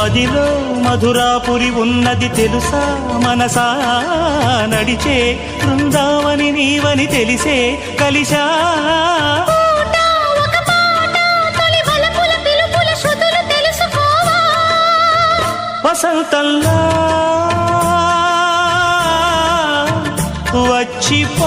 మదిలో మధురాపురి ఉన్నది తెలుసా మనసా నడిచే బృందావని నీవని తెలిసే కలిశా వసంతంలా వచ్చిపో